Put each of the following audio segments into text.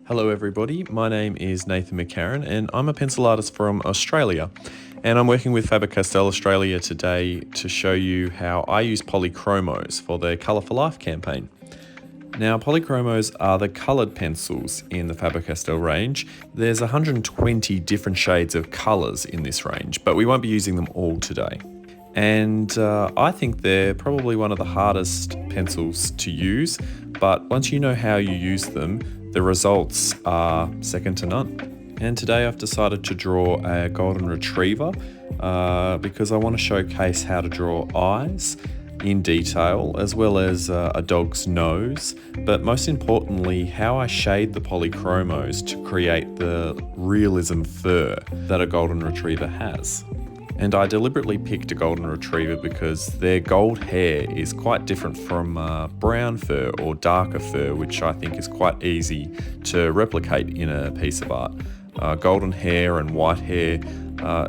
Hello everybody, my name is Nathan McCarron and I'm a pencil artist from Australia, and I'm working with Faber-Castell Australia today to show you how I use Polychromos for their Colour for Life campaign. Now, Polychromos are the coloured pencils in the Faber-Castell range. There's 120 different shades of colours in this range, but we won't be using them all today. And I think they're probably one of the hardest pencils to use, but once you know how you use them, the results are second to none. And today I've decided to draw a golden retriever because I want to showcase how to draw eyes in detail, as well as a dog's nose, but most importantly how I shade the polychromos to create the realism fur that a golden retriever has. And I deliberately picked a golden retriever because their gold hair is quite different from brown fur or darker fur, which I think is quite easy to replicate in a piece of art. Golden hair and white hair,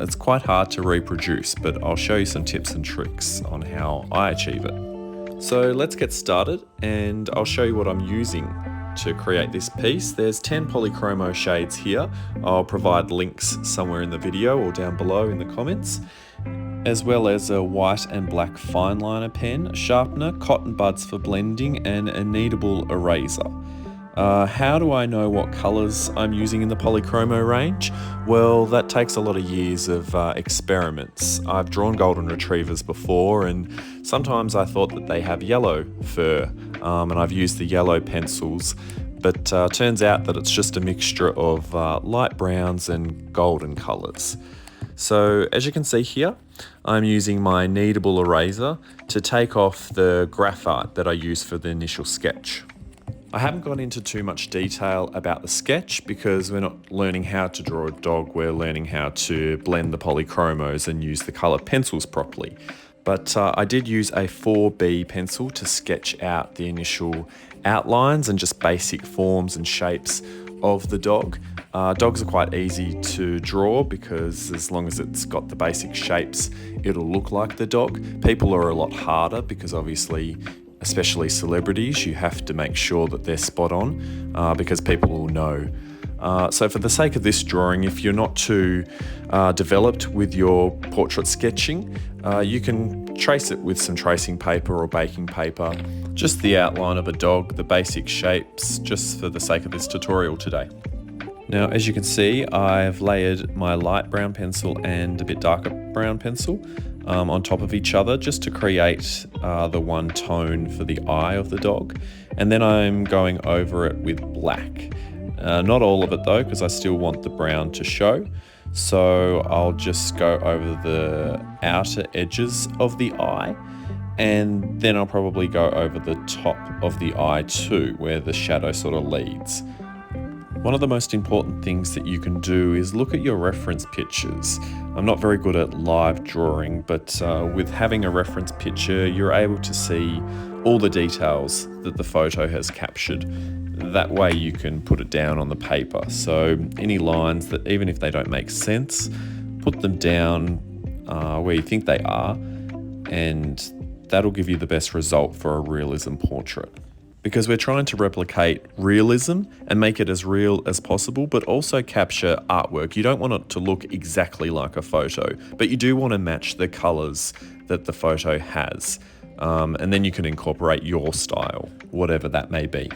it's quite hard to reproduce, but I'll show you some tips and tricks on how I achieve it. So let's get started, and I'll show you what I'm using to create this piece. There's 10 polychromo shades here. I'll provide links somewhere in the video or down below in the comments, as well as a white and black fine liner pen, a sharpener, cotton buds for blending, and a kneadable eraser. How do I know what colours I'm using in the polychromo range? Well, that takes a lot of years of experiments. I've drawn golden retrievers before, and sometimes I thought that they have yellow fur, and I've used the yellow pencils, but turns out that it's just a mixture of light browns and golden colours. So as you can see here, I'm using my kneadable eraser to take off the graphite that I use for the initial sketch. I haven't gone into too much detail about the sketch because we're not learning how to draw a dog, we're learning how to blend the polychromos and use the colour pencils properly. But I did use a 4B pencil to sketch out the initial outlines and just basic forms and shapes of the dog. Dogs are quite easy to draw because as long as it's got the basic shapes, it'll look like the dog. People are a lot harder because obviously, especially celebrities, you have to make sure that they're spot on because people will know. So for the sake of this drawing, if you're not too developed with your portrait sketching, you can trace it with some tracing paper or baking paper, just the outline of a dog, the basic shapes, just for the sake of this tutorial today. Now, as you can see, I've layered my light brown pencil and a bit darker brown pencil on top of each other just to create the one tone for the eye of the dog. And then I'm going over it with black. Not all of it though, because I still want the brown to show. So I'll just go over the outer edges of the eye, and then I'll probably go over the top of the eye too, where the shadow sort of leads. One of the most important things that you can do is look at your reference pictures. I'm not very good at live drawing, but with having a reference picture, you're able to see all the details that the photo has captured. That way you can put it down on the paper. So any lines that, even if they don't make sense, put them down where you think they are, and that'll give you the best result for a realism portrait. Because we're trying to replicate realism and make it as real as possible, but also capture artwork. You don't want it to look exactly like a photo, but you do want to match the colours that the photo has. And then you can incorporate your style, whatever that may be.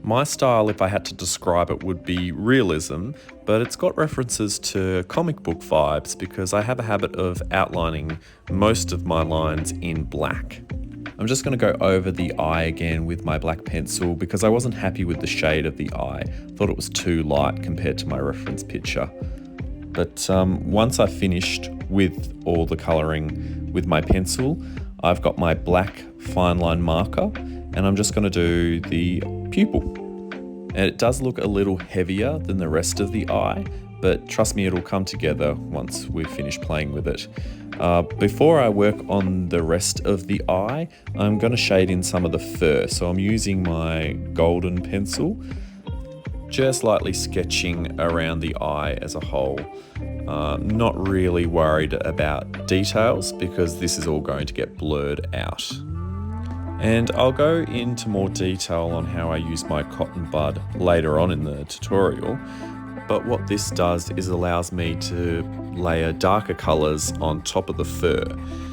My style, if I had to describe it, would be realism, but it's got references to comic book vibes because I have a habit of outlining most of my lines in black. I'm just going to go over the eye again with my black pencil because I wasn't happy with the shade of the eye. Thought it was too light compared to my reference picture. But once I've finished with all the colouring with my pencil, I've got my black fine line marker and I'm just going to do the pupil. And it does look a little heavier than the rest of the eye, but trust me, it'll come together once we've finished playing with it. Before I work on the rest of the eye, I'm going to shade in some of the fur. So I'm using my golden pencil, just lightly sketching around the eye as a whole. Not really worried about details because this is all going to get blurred out. And I'll go into more detail on how I use my cotton bud later on in the tutorial. But what this does is allows me to layer darker colours on top of the fur.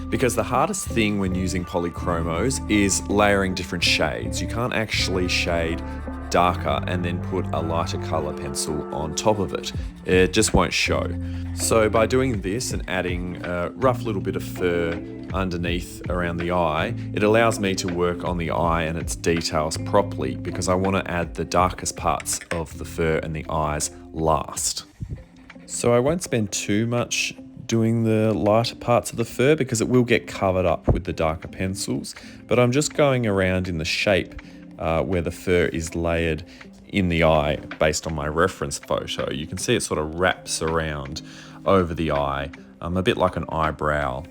Because the hardest thing when using Polychromos is layering different shades. You can't actually shade darker and then put a lighter colour pencil on top of it. It just won't show. So by doing this and adding a rough little bit of fur underneath around the eye, it allows me to work on the eye and its details properly, because I want to add the darkest parts of the fur and the eyes last. So I won't spend too much doing the lighter parts of the fur because it will get covered up with the darker pencils, but I'm just going around in the shape where the fur is layered in the eye based on my reference photo. You can see it sort of wraps around over the eye, a bit like an eyebrow.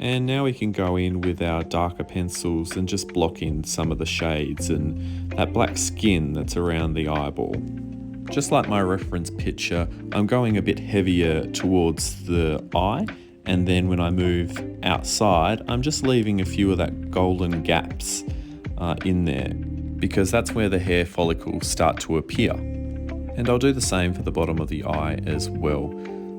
And now we can go in with our darker pencils and just block in some of the shades and that black skin that's around the eyeball. Just like my reference picture, I'm going a bit heavier towards the eye, and then when I move outside, I'm just leaving a few of that golden gaps in there, because that's where the hair follicles start to appear. And I'll do the same for the bottom of the eye as well.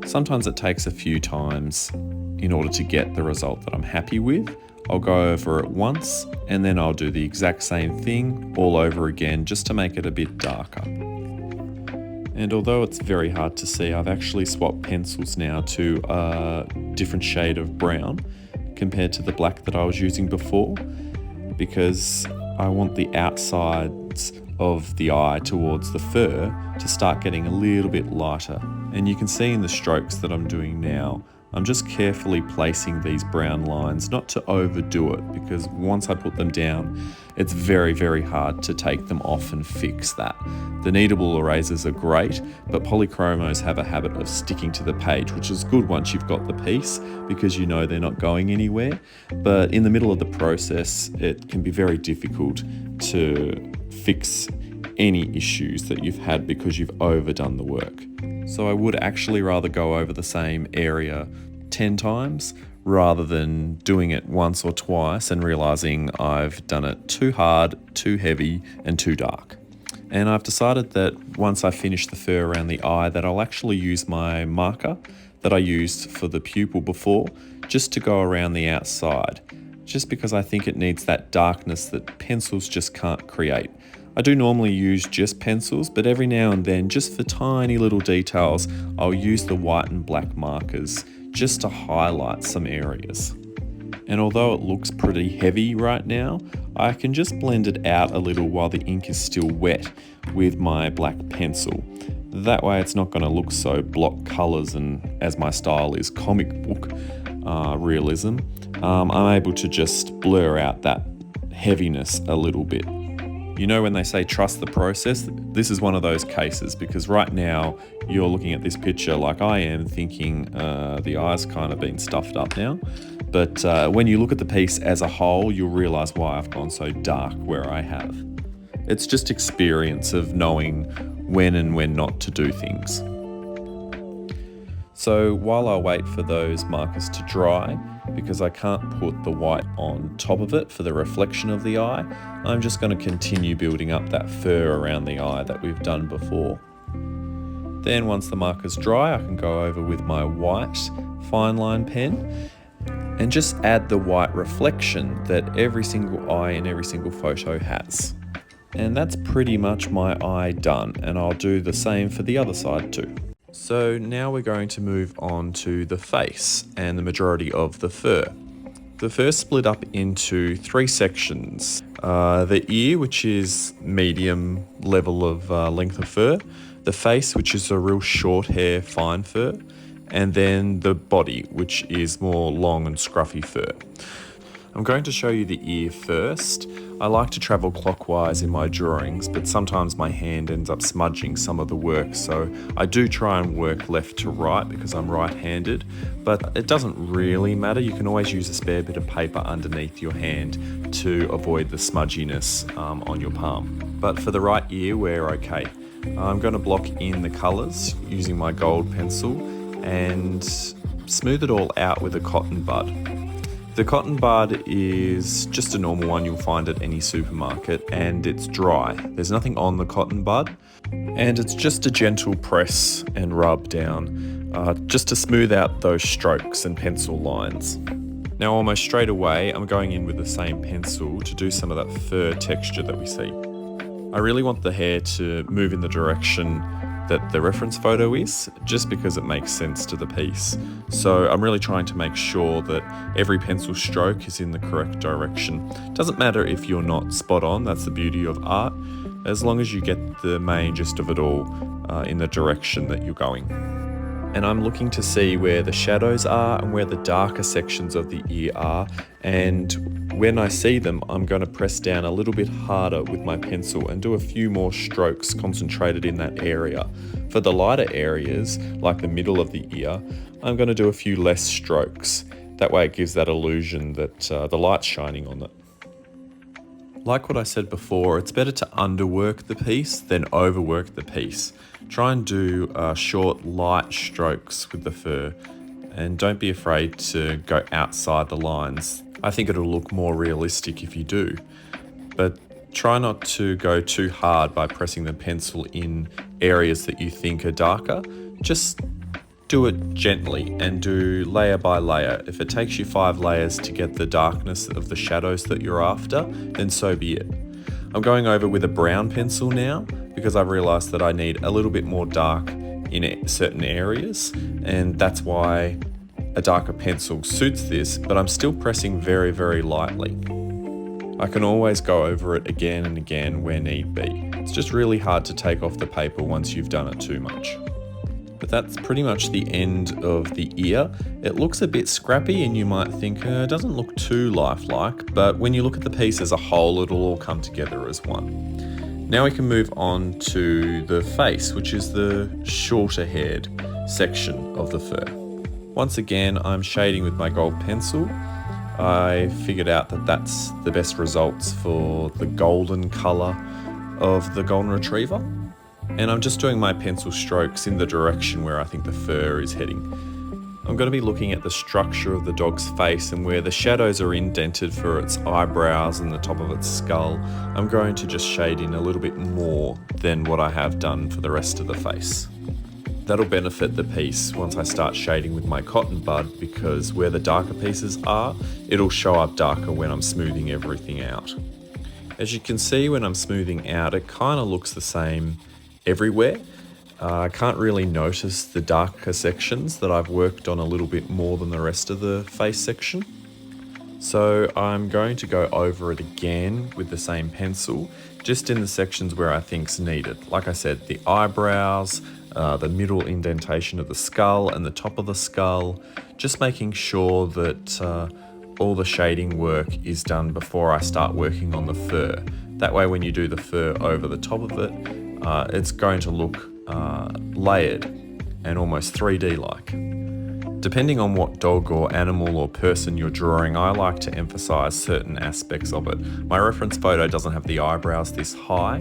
Sometimes it takes a few times in order to get the result that I'm happy with. I'll go over it once and then I'll do the exact same thing all over again just to make it a bit darker. And although it's very hard to see, I've actually swapped pencils now to a different shade of brown compared to the black that I was using before, because I want the outsides of the eye towards the fur to start getting a little bit lighter. And you can see in the strokes that I'm doing now, I'm just carefully placing these brown lines, not to overdo it, because once I put them down, it's very, very hard to take them off and fix that. The kneadable erasers are great, but Polychromos have a habit of sticking to the page, which is good once you've got the piece, because you know they're not going anywhere. But in the middle of the process, it can be very difficult to fix any issues that you've had because you've overdone the work. So I would actually rather go over the same area 10 times rather than doing it once or twice and realizing I've done it too hard, too heavy, and too dark. And I've decided that once I finish the fur around the eye, that I'll actually use my marker that I used for the pupil before, just to go around the outside, just because I think it needs that darkness that pencils just can't create. I do normally use just pencils, but every now and then, just for tiny little details, I'll use the white and black markers just to highlight some areas. And although it looks pretty heavy right now, I can just blend it out a little while the ink is still wet with my black pencil. That way it's not going to look so block colours, and as my style is comic book realism, I'm able to just blur out that heaviness a little bit. You know when they say trust the process, this is one of those cases, because right now you're looking at this picture like I am, thinking the eye's kind of been stuffed up now. But when you look at the piece as a whole, you'll realise why I've gone so dark where I have. It's just experience of knowing when and when not to do things. So while I wait for those markers to dry, because I can't put the white on top of it for the reflection of the eye, I'm just going to continue building up that fur around the eye that we've done before. Then once the marker's dry, I can go over with my white fine line pen and just add the white reflection that every single eye in every single photo has. And that's pretty much my eye done, and I'll do the same for the other side too. So now we're going to move on to the face and the majority of the fur. The fur split up into 3 sections. The ear, which is medium level of length of fur, the face, which is a real short hair, fine fur, and then the body, which is more long and scruffy fur. I'm going to show you the ear first. I like to travel clockwise in my drawings, but sometimes my hand ends up smudging some of the work, so I do try and work left to right because I'm right-handed, but it doesn't really matter. You can always use a spare bit of paper underneath your hand to avoid the smudginess on your palm. But for the right ear, we're okay. I'm going to block in the colours using my gold pencil and smooth it all out with a cotton bud. The cotton bud is just a normal one you'll find at any supermarket, and it's dry. There's nothing on the cotton bud, and it's just a gentle press and rub down, just to smooth out those strokes and pencil lines. Now almost straight away, I'm going in with the same pencil to do some of that fur texture that we see. I really want the hair to move in the direction that the reference photo is, just because it makes sense to the piece. So I'm really trying to make sure that every pencil stroke is in the correct direction. Doesn't matter if you're not spot on, that's the beauty of art, as long as you get the main gist of it all in the direction that you're going. And I'm looking to see where the shadows are and where the darker sections of the ear are, and when I see them, I'm going to press down a little bit harder with my pencil and do a few more strokes concentrated in that area. For the lighter areas, like the middle of the ear, I'm going to do a few less strokes. That way it gives that illusion that the light's shining on it. Like what I said before, it's better to underwork the piece than overwork the piece. Try and do short, light strokes with the fur, and don't be afraid to go outside the lines. I think it'll look more realistic if you do, but try not to go too hard by pressing the pencil in areas that you think are darker. Just do it gently and do layer by layer. If it takes you 5 layers to get the darkness of the shadows that you're after, then so be it. I'm going over with a brown pencil now because I've realized that I need a little bit more dark in certain areas, and that's why a darker pencil suits this, but I'm still pressing very, very lightly. I can always go over it again and again where need be. It's just really hard to take off the paper once you've done it too much. But that's pretty much the end of the ear. It looks a bit scrappy and you might think it doesn't look too lifelike, but when you look at the piece as a whole, it'll all come together as one. Now we can move on to the face, which is the shorter haired section of the fur. Once again, I'm shading with my gold pencil. I figured out that that's the best results for the golden color of the golden retriever. And I'm just doing my pencil strokes in the direction where I think the fur is heading. I'm going to be looking at the structure of the dog's face and where the shadows are indented for its eyebrows and the top of its skull. I'm going to just shade in a little bit more than what I have done for the rest of the face. That'll benefit the piece once I start shading with my cotton bud, because where the darker pieces are, it'll show up darker when I'm smoothing everything out. As you can see, when I'm smoothing out, it kind of looks the same everywhere. I can't really notice the darker sections that I've worked on a little bit more than the rest of the face section. So I'm going to go over it again with the same pencil, just in the sections where I think's needed. Like I said, the eyebrows, the middle indentation of the skull and the top of the skull, just making sure that all the shading work is done before I start working on the fur. That way when you do the fur over the top of it, it's going to look layered and almost 3D-like. Depending on what dog or animal or person you're drawing, I like to emphasize certain aspects of it. My reference photo doesn't have the eyebrows this high,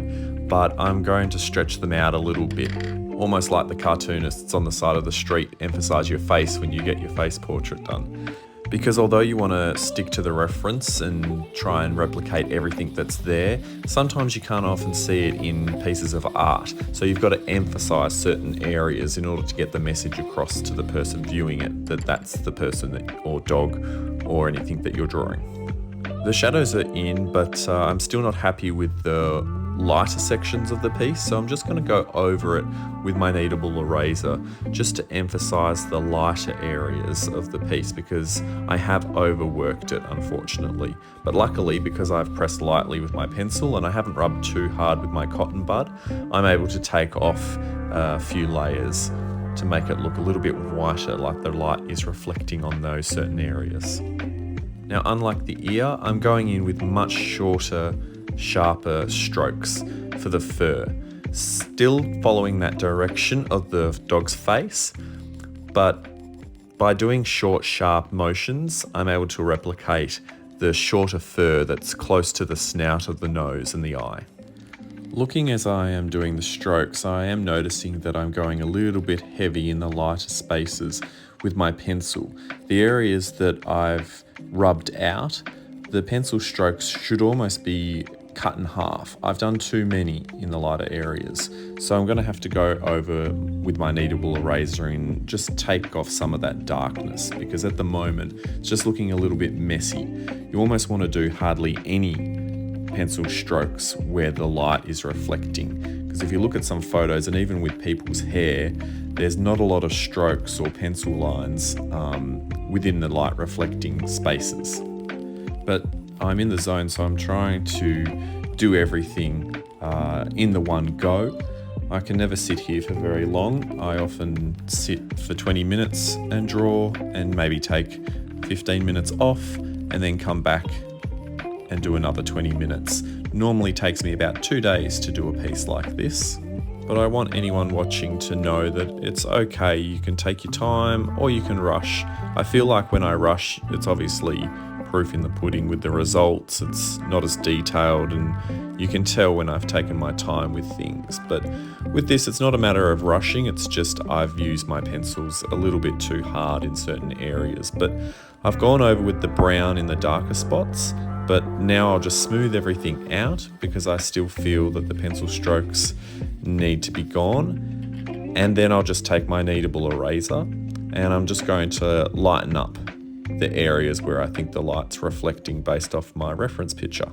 but I'm going to stretch them out a little bit, almost like the cartoonists on the side of the street emphasize your face when you get your face portrait done. Because although you want to stick to the reference and try and replicate everything that's there, sometimes you can't often see it in pieces of art. So you've got to emphasize certain areas in order to get the message across to the person viewing it, that that's the person or dog or anything that you're drawing. The shadows are in, but I'm still not happy with the lighter sections of the piece, so I'm just going to go over it with my kneadable eraser just to emphasize the lighter areas of the piece, because I have overworked it, unfortunately. But luckily, because I've pressed lightly with my pencil and I haven't rubbed too hard with my cotton bud, I'm able to take off a few layers to make it look a little bit whiter, like the light is reflecting on those certain areas. Now, unlike the ear, I'm going in with much shorter, sharper strokes for the fur, still following that direction of the dog's face, but by doing short, sharp motions, I'm able to replicate the shorter fur that's close to the snout of the nose and the eye. Looking as I am doing the strokes, I am noticing that I'm going a little bit heavy in the lighter spaces with my pencil. The areas that I've rubbed out, the pencil strokes should almost be cut in half. I've done too many in the lighter areas. So I'm going to have to go over with my kneadable eraser and just take off some of that darkness, because at the moment it's just looking a little bit messy. You almost want to do hardly any pencil strokes where the light is reflecting, because if you look at some photos, and even with people's hair, there's not a lot of strokes or pencil lines within the light reflecting spaces. But I'm in the zone, so I'm trying to do everything in the one go. I can never sit here for very long. I often sit for 20 minutes and draw, and maybe take 15 minutes off and then come back and do another 20 minutes. Normally takes me about 2 days to do a piece like this. But I want anyone watching to know that it's okay. You can take your time or you can rush. I feel like when I rush, it's obviously proof in the pudding with the results. It's not as detailed, and you can tell when I've taken my time with things. But with this, it's not a matter of rushing. It's just I've used my pencils a little bit too hard in certain areas. But I've gone over with the brown in the darker spots. But now I'll just smooth everything out, because I still feel that the pencil strokes need to be gone. And then I'll just take my kneadable eraser and I'm just going to lighten up the areas where I think the light's reflecting based off my reference picture.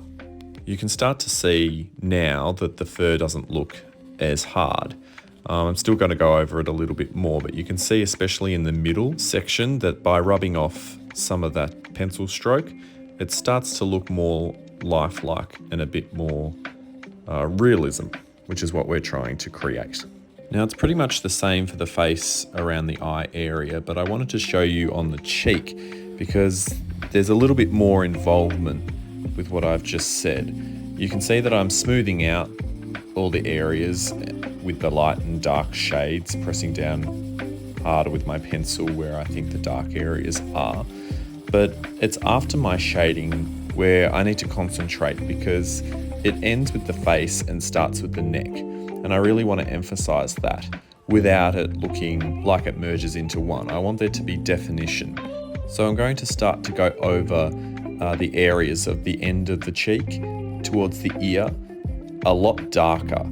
You can start to see now that the fur doesn't look as hard. I'm still going to go over it a little bit more, but you can see, especially in the middle section, that by rubbing off some of that pencil stroke, it starts to look more lifelike and a bit more realism, which is what we're trying to create. Now, it's pretty much the same for the face around the eye area, but I wanted to show you on the cheek, because there's a little bit more involvement with what I've just said. You can see that I'm smoothing out all the areas with the light and dark shades, pressing down harder with my pencil where I think the dark areas are. But it's after my shading where I need to concentrate, because it ends with the face and starts with the neck. And I really want to emphasize that without it looking like it merges into one. I want there to be definition. So I'm going to start to go over the areas of the end of the cheek towards the ear a lot darker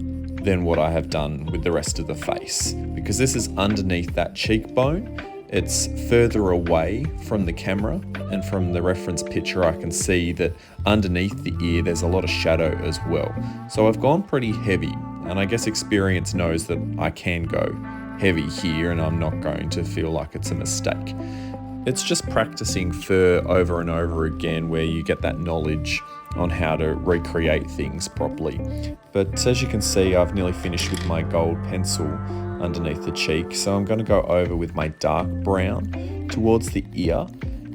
than what I have done with the rest of the face, because this is underneath that cheekbone. It's further away from the camera, and from the reference picture I can see that underneath the ear there's a lot of shadow as well. So I've gone pretty heavy, and I guess experience knows that I can go heavy here and I'm not going to feel like it's a mistake. It's just practicing fur over and over again where you get that knowledge on how to recreate things properly. But as you can see, I've nearly finished with my gold pencil underneath the cheek, so I'm going to go over with my dark brown towards the ear,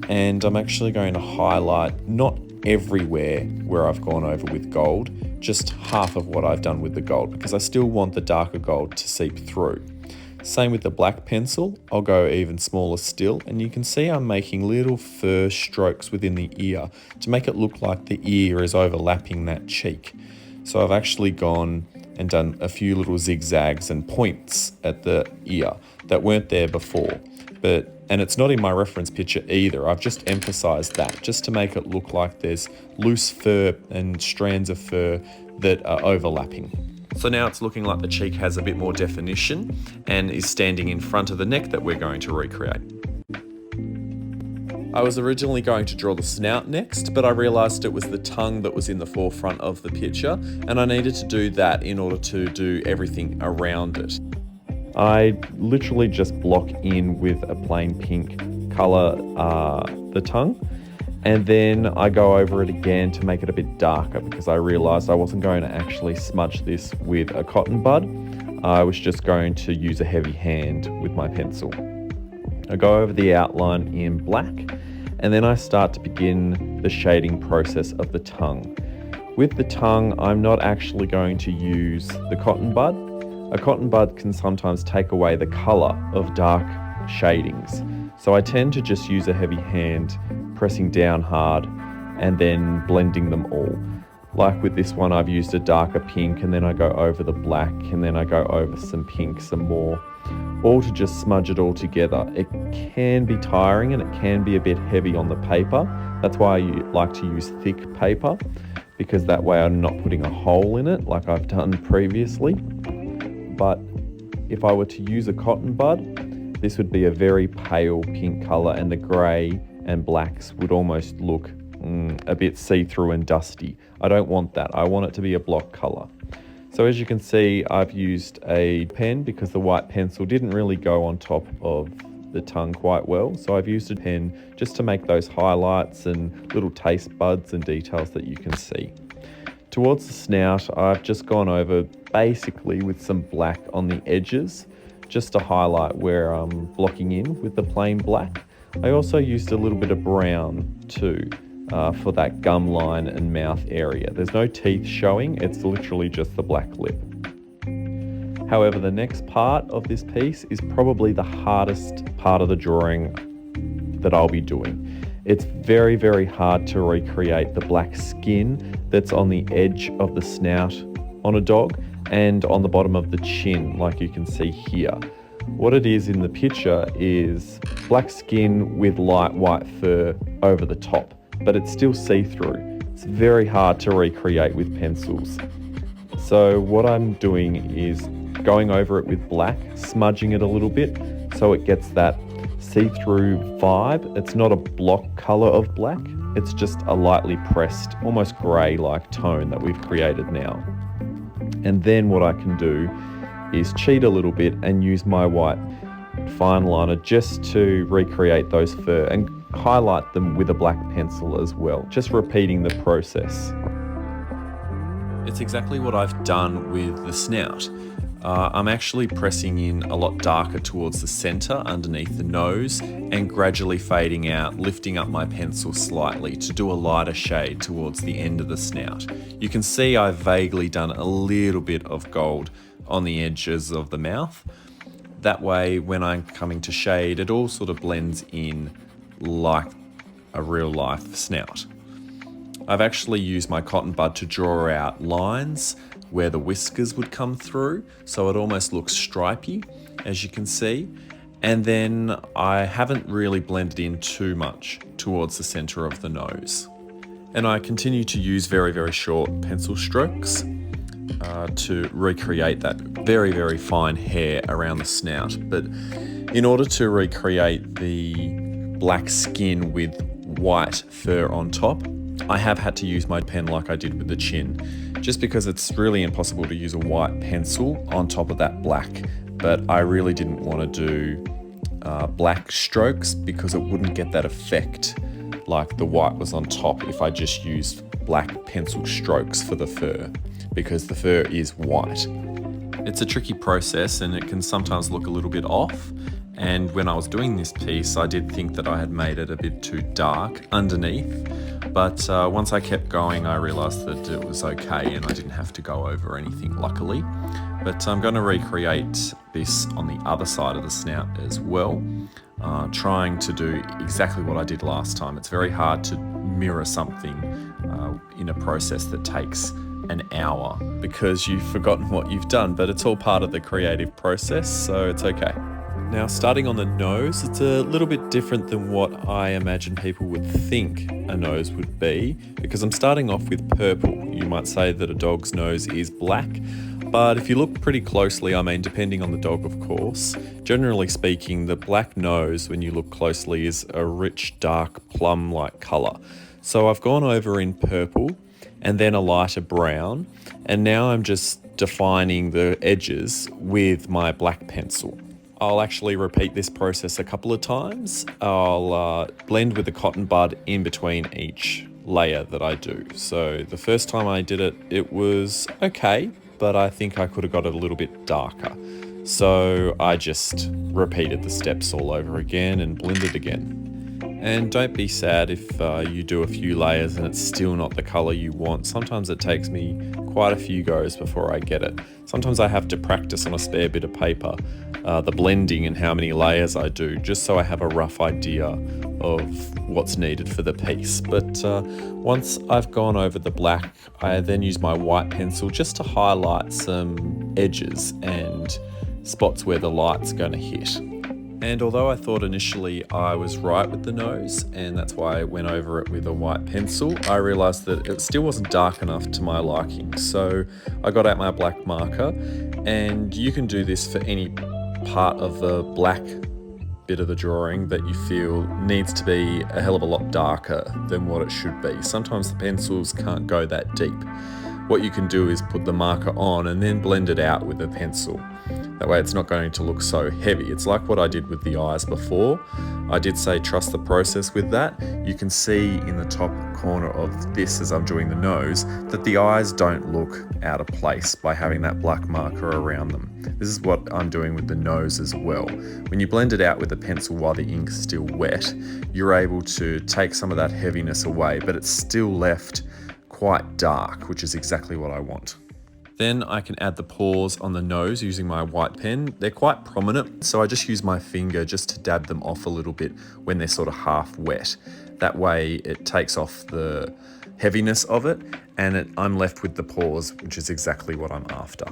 and I'm actually going to highlight not everywhere where I've gone over with gold, just half of what I've done with the gold, because I still want the darker gold to seep through. Same with the black pencil, I'll go even smaller still, and you can see I'm making little fur strokes within the ear to make it look like the ear is overlapping that cheek. So I've actually gone and done a few little zigzags and points at the ear that weren't there before. And it's not in my reference picture either. I've just emphasized that just to make it look like there's loose fur and strands of fur that are overlapping. So now it's looking like the cheek has a bit more definition and is standing in front of the neck that we're going to recreate. I was originally going to draw the snout next, but I realised it was the tongue that was in the forefront of the picture, and I needed to do that in order to do everything around it. I literally just block in with a plain pink colour the tongue, and then I go over it again to make it a bit darker, because I realised I wasn't going to actually smudge this with a cotton bud. I was just going to use a heavy hand with my pencil. I go over the outline in black, and then I start to begin the shading process of the tongue. With the tongue, I'm not actually going to use the cotton bud. A cotton bud can sometimes take away the colour of dark shadings. So I tend to just use a heavy hand, pressing down hard and then blending them all. Like with this one, I've used a darker pink, and then I go over the black, and then I go over some pink some more, all to just smudge it all together. It can be tiring and it can be a bit heavy on the paper. That's why I like to use thick paper, because that way I'm not putting a hole in it like I've done previously. But if I were to use a cotton bud, this would be a very pale pink colour, and the grey and blacks would almost look a bit see-through and dusty. I don't want that. I want it to be a block colour. So as you can see, I've used a pen because the white pencil didn't really go on top of the tongue quite well. So I've used a pen just to make those highlights and little taste buds and details that you can see. Towards the snout, I've just gone over basically with some black on the edges, just to highlight where I'm blocking in with the plain black. I also used a little bit of brown too, for that gum line and mouth area. There's no teeth showing, it's literally just the black lip. However, the next part of this piece is probably the hardest part of the drawing that I'll be doing. It's very, very hard to recreate the black skin that's on the edge of the snout on a dog and on the bottom of the chin, like you can see here. What it is in the picture is black skin with light white fur over the top, but it's still see-through. It's very hard to recreate with pencils. So what I'm doing is going over it with black, smudging it a little bit so it gets that see-through vibe. It's not a block color of black, it's just a lightly pressed, almost grey-like tone that we've created now. And then what I can do is cheat a little bit and use my white fine liner just to recreate those fur and highlight them with a black pencil as well, just repeating the process. It's exactly what I've done with the snout. I'm actually pressing in a lot darker towards the center underneath the nose and gradually fading out, lifting up my pencil slightly to do a lighter shade towards the end of the snout. You can see I've vaguely done a little bit of gold on the edges of the mouth. That way, when I'm coming to shade, it all sort of blends in like a real life snout. I've actually used my cotton bud to draw out lines where the whiskers would come through, so it almost looks stripy, as you can see. And then I haven't really blended in too much towards the center of the nose. And I continue to use very, very short pencil strokes to recreate that very, very fine hair around the snout. But in order to recreate the black skin with white fur on top, I have had to use my pen like I did with the chin, just because it's really impossible to use a white pencil on top of that black. But I really didn't want to do black strokes because it wouldn't get that effect like the white was on top if I just used black pencil strokes for the fur, because the fur is white. It's a tricky process and it can sometimes look a little bit off. And when I was doing this piece, I did think that I had made it a bit too dark underneath. But once I kept going, I realized that it was okay and I didn't have to go over anything, luckily. But I'm going to recreate this on the other side of the snout as well, trying to do exactly what I did last time. It's very hard to mirror something in a process that takes an hour because you've forgotten what you've done, but it's all part of the creative process, so it's okay. Now, starting on the nose, it's a little bit different than what I imagine people would think a nose would be, because I'm starting off with purple. You might say that a dog's nose is black, but if you look pretty closely, I mean, depending on the dog, of course, generally speaking, the black nose, when you look closely, is a rich, dark, plum-like colour. So I've gone over in purple and then a lighter brown, and now I'm just defining the edges with my black pencil. I'll actually repeat this process a couple of times. I'll blend with the cotton bud in between each layer that I do. So the first time I did it, it was okay, but I think I could have got it a little bit darker. So I just repeated the steps all over again and blended again. And don't be sad if you do a few layers and it's still not the colour you want. Sometimes it takes me quite a few goes before I get it. Sometimes I have to practice on a spare bit of paper the blending and how many layers I do, just so I have a rough idea of what's needed for the piece. But once I've gone over the black, I then use my white pencil just to highlight some edges and spots where the light's going to hit. And although I thought initially I was right with the nose, and that's why I went over it with a white pencil, I realised that it still wasn't dark enough to my liking. So I got out my black marker, and you can do this for any part of the black bit of the drawing that you feel needs to be a hell of a lot darker than what it should be. Sometimes the pencils can't go that deep. What you can do is put the marker on and then blend it out with a pencil. That way it's not going to look so heavy. It's like what I did with the eyes before. I did say trust the process with that. You can see in the top corner of this as I'm doing the nose that the eyes don't look out of place by having that black marker around them. This is what I'm doing with the nose as well. When you blend it out with a pencil while the ink's still wet, you're able to take some of that heaviness away, but it's still left quite dark, which is exactly what I want. Then I can add the pores on the nose using my white pen. They're quite prominent, so I just use my finger just to dab them off a little bit when they're sort of half wet. That way it takes off the heaviness of it, and I'm left with the pores, which is exactly what I'm after.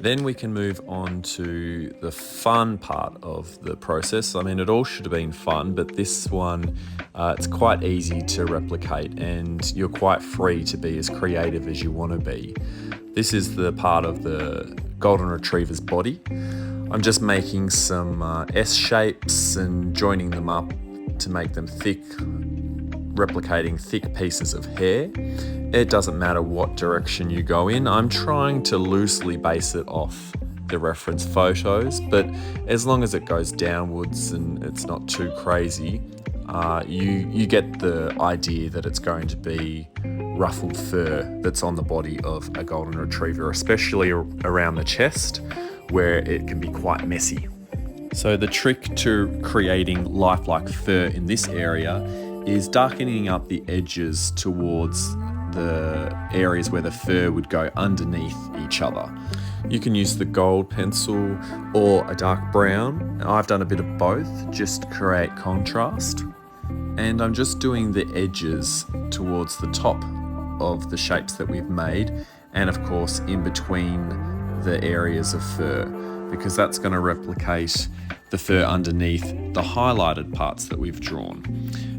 Then we can move on to the fun part of the process. I mean, it all should have been fun, but this one, it's quite easy to replicate, and you're quite free to be as creative as you want to be. This is the part of the golden retriever's body. I'm just making some S shapes and joining them up to make them thick, replicating thick pieces of hair. It doesn't matter what direction you go in. I'm trying to loosely base it off the reference photos, but as long as it goes downwards and it's not too crazy, you get the idea that it's going to be ruffled fur that's on the body of a golden retriever, especially around the chest where it can be quite messy. So the trick to creating lifelike fur in this area is darkening up the edges towards the areas where the fur would go underneath each other. You can use the gold pencil or a dark brown. I've done a bit of both just to create contrast. And I'm just doing the edges towards the top of the shapes that we've made, and of course in between the areas of fur, because that's going to replicate the fur underneath the highlighted parts that we've drawn.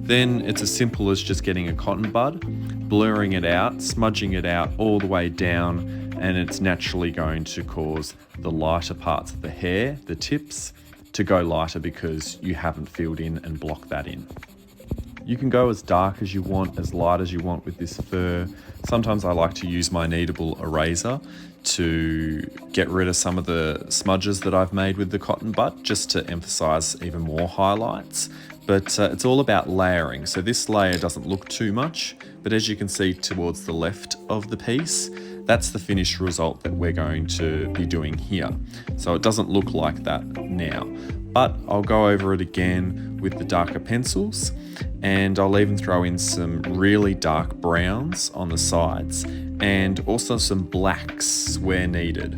Then it's as simple as just getting a cotton bud, blurring it out, smudging it out all the way down, and it's naturally going to cause the lighter parts of the hair, the tips, to go lighter because you haven't filled in and blocked that in. You can go as dark as you want, as light as you want with this fur. Sometimes I like to use my kneadable eraser to get rid of some of the smudges that I've made with the cotton bud, just to emphasize even more highlights. But it's all about layering. So this layer doesn't look too much, but as you can see towards the left of the piece, that's the finished result that we're going to be doing here. So it doesn't look like that now, but I'll go over it again with the darker pencils, and I'll even throw in some really dark browns on the sides and also some blacks where needed.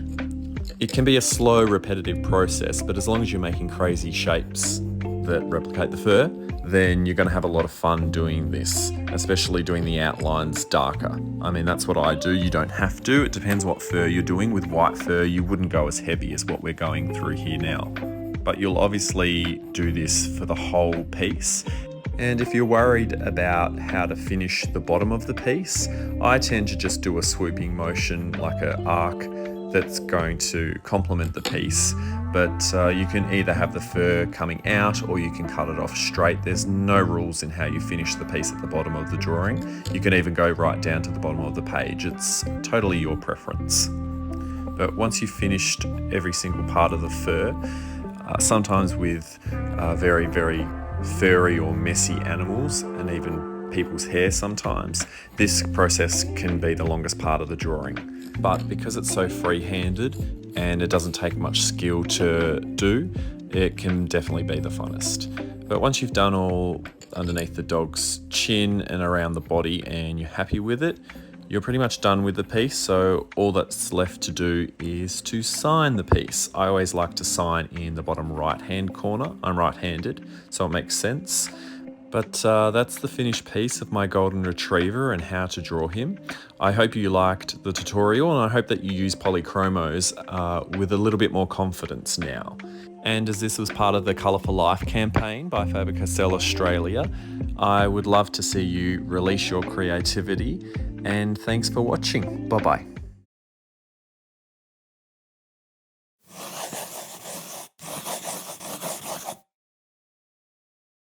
It can be a slow, repetitive process, but as long as you're making crazy shapes that replicate the fur, then you're going to have a lot of fun doing this, especially doing the outlines darker. I mean, that's what I do. You don't have to. It depends what fur you're doing. With white fur, you wouldn't go as heavy as what we're going through here now. But you'll obviously do this for the whole piece. And if you're worried about how to finish the bottom of the piece, I tend to just do a swooping motion, like an arc that's going to complement the piece. But you can either have the fur coming out or you can cut it off straight. There's no rules in how you finish the piece at the bottom of the drawing. You can even go right down to the bottom of the page. It's totally your preference. But once you've finished every single part of the fur, sometimes with very, very furry or messy animals, and even people's hair sometimes, this process can be the longest part of the drawing. But because it's so free-handed and it doesn't take much skill to do, it can definitely be the funnest. But once you've done all underneath the dog's chin and around the body and you're happy with it, you're pretty much done with the piece. So all that's left to do is to sign the piece. I always like to sign in the bottom right hand corner. I'm right-handed, so it makes sense. But that's the finished piece of my golden retriever and how to draw him. I hope you liked the tutorial, and I hope that you use Polychromos with a little bit more confidence now. And as this was part of the Colour for Life campaign by Faber-Castell Australia, I would love to see you release your creativity, and thanks for watching. Bye-bye.